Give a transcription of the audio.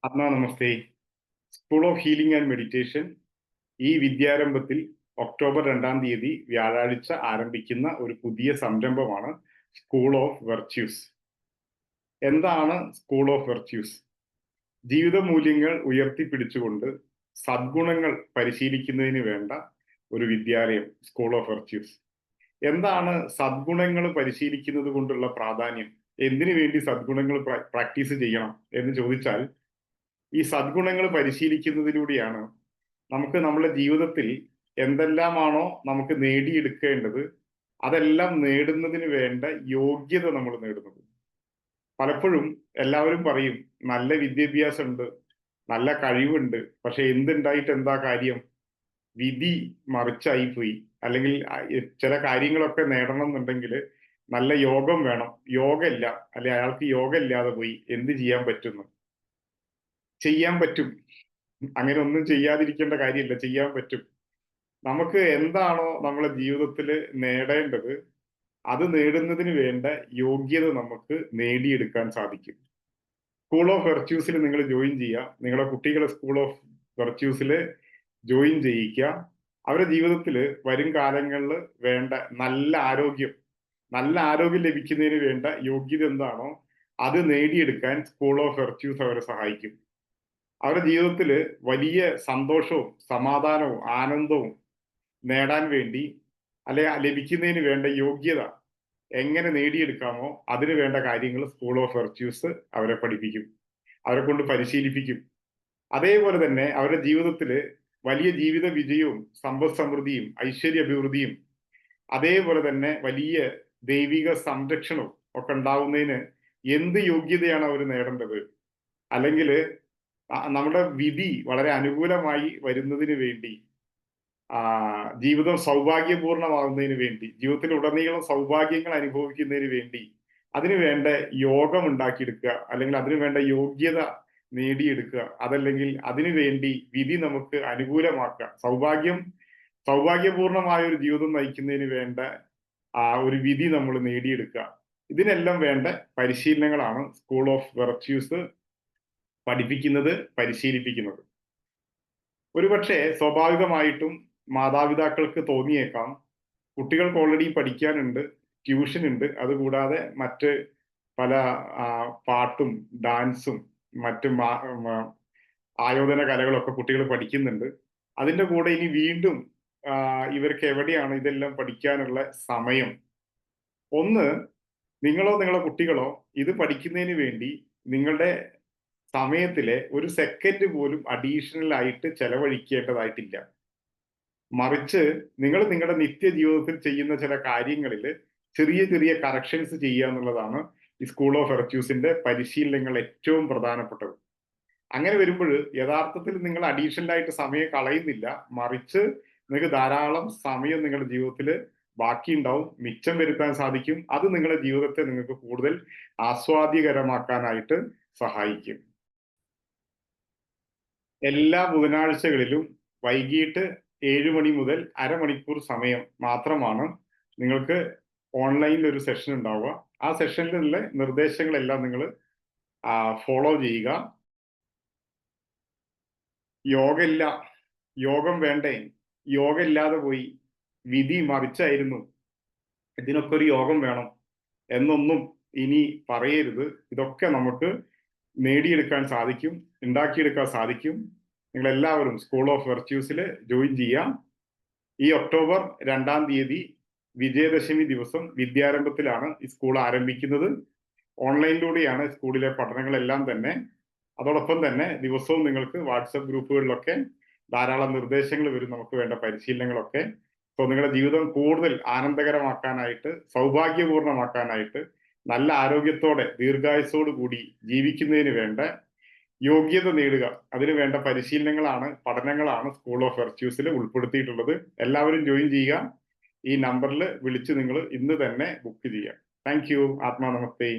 ആത്മാ നമസ്തേ. School of healing and meditation ഈ വിദ്യാരംഭത്തിൽ ഒക്ടോബർ 2-ാം തീയതി വ്യാഴാഴ്ച ആരംഭിക്കുന്ന ഒരു പുതിയ സംരംഭമാണ് സ്കൂൾ ഓഫ് വെർച്യൂസ്. എന്താണ് സ്കൂൾ ഓഫ് വെർച്യൂസ്? ജീവിത മൂല്യങ്ങൾ ഉയർത്തിപ്പിടിച്ചുകൊണ്ട് സദ്ഗുണങ്ങൾ പരിശീലിക്കുന്നതിന് വേണ്ട ഒരു വിദ്യാലയം സ്കൂൾ ഓഫ് വെർച്യൂസ്. എന്താണ് സദ്ഗുണങ്ങൾ പരിശീലിക്കുന്നത് കൊണ്ടുള്ള പ്രാധാന്യം? എന്തിനു വേണ്ടി സദ്ഗുണങ്ങൾ പ്രാക്ടീസ് ചെയ്യണം എന്ന് ചോദിച്ചാൽ, ഈ സദ്ഗുണങ്ങൾ പരിശീലിക്കുന്നതിലൂടെയാണ് നമുക്ക് നമ്മുടെ ജീവിതത്തിൽ എന്തെല്ലാമാണോ നമുക്ക് നേടിയെടുക്കേണ്ടത് അതെല്ലാം നേടുന്നതിന് വേണ്ട യോഗ്യത നമ്മൾ നേടുന്നത്. പലപ്പോഴും എല്ലാവരും പറയും നല്ല വിദ്യാഭ്യാസം ഉണ്ട്, നല്ല കഴിവുണ്ട്, പക്ഷെ എന്തുണ്ടായിട്ട് എന്താ കാര്യം? വിധി മറിച്ചായി പോയി. അല്ലെങ്കിൽ ചില കാര്യങ്ങളൊക്കെ നേടണം എന്നുണ്ടെങ്കിൽ നല്ല യോഗം വേണം, യോഗമില്ല, അല്ലെ അയാൾക്ക് യോഗം ഇല്ലാതെ പോയി, എന്ത് ചെയ്യാൻ പറ്റുന്നു? ചെയ്യാൻ പറ്റും. അങ്ങനെ ഒന്നും ചെയ്യാതിരിക്കേണ്ട കാര്യമില്ല, ചെയ്യാൻ പറ്റും. നമുക്ക് എന്താണോ നമ്മളെ ജീവിതത്തിൽ നേടേണ്ടത് അത് നേടുന്നതിന് വേണ്ട യോഗ്യത നമുക്ക് നേടിയെടുക്കാൻ സാധിക്കും. സ്കൂൾ ഓഫ് വെർച്യൂസിൽ നിങ്ങൾ ജോയിൻ ചെയ്യുക, നിങ്ങളുടെ കുട്ടികളെ സ്കൂൾ ഓഫ് വെർച്യൂസിൽ ജോയിൻ ചെയ്യിക്കുക. അവരുടെ ജീവിതത്തിൽ വരും കാലങ്ങളിൽ വേണ്ട നല്ല ആരോഗ്യം ലഭിക്കുന്നതിന് വേണ്ട യോഗ്യത എന്താണോ അത് നേടിയെടുക്കാൻ സ്കൂൾ ഓഫ് വെർച്യൂസ് അവരെ സഹായിക്കും. അവരുടെ ജീവിതത്തിൽ വലിയ സന്തോഷവും സമാധാനവും ആനന്ദവും നേടാൻ വേണ്ടി, അല്ലെ ലഭിക്കുന്നതിന് വേണ്ട യോഗ്യത എങ്ങനെ നേടിയെടുക്കാമോ അതിന് വേണ്ട കാര്യങ്ങൾ സ്കൂൾ ഓഫ് വെർച്യൂസ് അവരെ പഠിപ്പിക്കും, അവരെ കൊണ്ട് പരിശീലിപ്പിക്കും. അതേപോലെ തന്നെ അവരുടെ ജീവിതത്തിൽ വലിയ ജീവിത വിജയവും സമ്പദ് സമൃദ്ധിയും ഐശ്വര്യ അഭിവൃദ്ധിയും അതേപോലെ തന്നെ വലിയ ദൈവിക സംരക്ഷണവും ഒക്കെ ഉണ്ടാവുന്നതിന് എന്ത് യോഗ്യതയാണ് അവർ നേടേണ്ടത്? അല്ലെങ്കിൽ നമ്മുടെ വിധി വളരെ അനുകൂലമായി വരുന്നതിന് വേണ്ടി, ജീവിതം സൗഭാഗ്യപൂർണമാകുന്നതിന് വേണ്ടി, ജീവിതത്തിൽ ഉടനീളം സൗഭാഗ്യങ്ങൾ അനുഭവിക്കുന്നതിന് വേണ്ടി അതിനു വേണ്ട യോഗം ഉണ്ടാക്കിയെടുക്കുക, അല്ലെങ്കിൽ അതിനു വേണ്ട യോഗ്യത നേടിയെടുക്കുക, അതല്ലെങ്കിൽ അതിനു വേണ്ടി വിധി നമുക്ക് അനുകൂലമാക്കുക, സൗഭാഗ്യപൂർണമായ ഒരു ജീവിതം നയിക്കുന്നതിന് വേണ്ട ഒരു വിധി നമ്മൾ നേടിയെടുക്കുക. ഇതിനെല്ലാം വേണ്ട പരിശീലനങ്ങളാണ് സ്കൂൾ ഓഫ് വെർച്യൂസ് പഠിപ്പിക്കുന്നത്, പരിശീലിപ്പിക്കുന്നത്. ഒരുപക്ഷെ സ്വാഭാവികമായിട്ടും മാതാപിതാക്കൾക്ക് തോന്നിയേക്കാം, കുട്ടികൾക്ക് ഓൾറെഡി പഠിക്കാനുണ്ട്, ട്യൂഷൻ ഉണ്ട്, അതുകൂടാതെ മറ്റ് പല പാട്ടും ഡാൻസും മറ്റും ആയോധന കലകളൊക്കെ കുട്ടികൾ പഠിക്കുന്നുണ്ട്. അതിന്റെ കൂടെ ഇനി വീണ്ടും ഇവർക്ക് എവിടെയാണ് ഇതെല്ലാം പഠിക്കാനുള്ള സമയം? ഒന്ന്, നിങ്ങളോ നിങ്ങളുടെ കുട്ടികളോ ഇത് പഠിക്കുന്നതിന് വേണ്ടി നിങ്ങളുടെ സമയത്തിലെ ഒരു സെക്കൻഡ് പോലും അഡീഷണൽ ആയിട്ട് ചെലവഴിക്കേണ്ടതായിട്ടില്ല. മറിച്ച് നിങ്ങൾ നിങ്ങളുടെ നിത്യ ജീവിതത്തിൽ ചെയ്യുന്ന ചില കാര്യങ്ങളിൽ ചെറിയ ചെറിയ കറക്ഷൻസ് ചെയ്യുക എന്നുള്ളതാണ് ഈ സ്കൂൾ ഓഫ് വെർച്യൂസിന്റെ പരിശീലനങ്ങൾ ഏറ്റവും പ്രധാനപ്പെട്ടത്. അങ്ങനെ വരുമ്പോൾ യഥാർത്ഥത്തിൽ നിങ്ങൾ അഡീഷണൽ ആയിട്ട് സമയം കളയുന്നില്ല, മറിച്ച് നിങ്ങൾക്ക് ധാരാളം സമയം നിങ്ങളുടെ ജീവിതത്തിൽ ബാക്കിയുണ്ടാവും, മിച്ചം വരുത്താൻ സാധിക്കും. അത് നിങ്ങളുടെ ജീവിതത്തെ നിങ്ങൾക്ക് കൂടുതൽ ആസ്വാദ്യകരമാക്കാനായിട്ട് സഹായിക്കും. എല്ലാ ബുധനാഴ്ചകളിലും വൈകിട്ട് 7 മണി മുതൽ അരമണിക്കൂർ സമയം മാത്രമാണ് നിങ്ങൾക്ക് ഓൺലൈനിൽ ഒരു സെഷൻ ഉണ്ടാവുക. ആ സെഷനിലുള്ള നിർദ്ദേശങ്ങളെല്ലാം നിങ്ങൾ ഫോളോ ചെയ്യുക. യോഗം വേണ്ടേ? യോഗം ഇല്ലാതെ പോയി, വിധി മറിച്ചായിരുന്നു, ഇതിനൊക്കെ ഒരു യോഗം വേണം എന്നൊന്നും ഇനി പറയരുത്. ഇതൊക്കെ നമുക്ക് നേടിയെടുക്കാൻ സാധിക്കും, ഉണ്ടാക്കിയെടുക്കാൻ സാധിക്കും. നിങ്ങൾ എല്ലാവരും സ്കൂൾ ഓഫ് വെർച്യൂസിൽ ജോയിൻ ചെയ്യാം. ഈ ഒക്ടോബർ 2-ാം തീയതി വിജയദശമി ദിവസം വിദ്യാരംഭത്തിലാണ് ഈ സ്കൂൾ ആരംഭിക്കുന്നത്. ഓൺലൈനിലൂടെയാണ് സ്കൂളിലെ പഠനങ്ങളെല്ലാം തന്നെ. അതോടൊപ്പം തന്നെ ദിവസവും നിങ്ങൾക്ക് വാട്സപ്പ് ഗ്രൂപ്പുകളിലൊക്കെ ധാരാളം നിർദ്ദേശങ്ങൾ വരും, നമുക്ക് വേണ്ട പരിശീലനങ്ങളൊക്കെ. സോ നിങ്ങളുടെ ജീവിതം കൂടുതൽ ആനന്ദകരമാക്കാനായിട്ട്, സൗഭാഗ്യപൂർണമാക്കാനായിട്ട്, നല്ല ആരോഗ്യത്തോടെ ദീർഘായുസ്സോടു കൂടി ജീവിക്കുന്നതിന് വേണ്ട യോഗ്യത നേടുക, അതിനു വേണ്ട പരിശീലനങ്ങളാണ്, പഠനങ്ങളാണ് സ്കൂൾ ഓഫ് വെർച്യൂസിൽ ഉൾപ്പെടുത്തിയിട്ടുള്ളത്. എല്ലാവരും ജോയിൻ ചെയ്യുക. ഈ നമ്പറിൽ വിളിച്ച് നിങ്ങൾ ഇന്ന് തന്നെ ബുക്ക് ചെയ്യുക. Thank you. ആത്മാ നമസ്തേ.